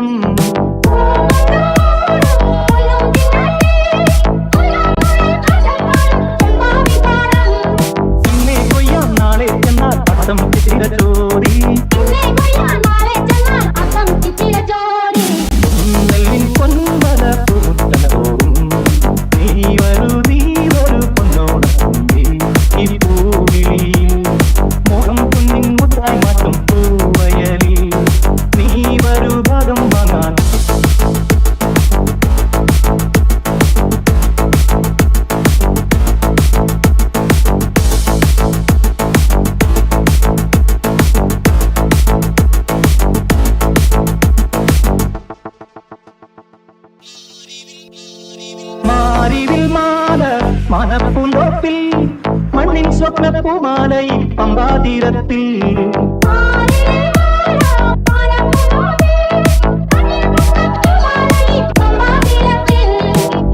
പൂന്തോട്ടം ഇന്നേ കൊയ്യാം നാളെ ചെന്നാൽ അത്തം ചിത്തിര ചോടി നെല്ലിൻ പൊൻവല പൂമുത്തല പോകും നീ വരൂ പൊന്നോണത്തുമ്പി ഈ പൂവിളിയിൽ മോഹം കുന്നിൻ മുത്തായി മാറ്റും പൂവയലിൽ നീ വരൂ ഭാഗം വാങ്ങാൻ മാറിവിൽ മാല മനപ്പൂന്തോപ്പിൽ മണ്ണിൻ സ്വപ്നപ്പൂമാലയിൽ പമ്പാതീരത്തിൽ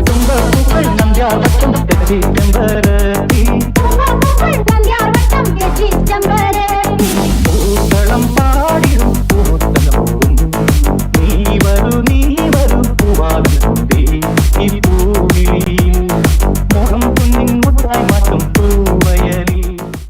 തുമ്പപ്പൂക്കൾ നന്ദ്യാവട്ടം തെറ്റി ചെമ്പരത്തി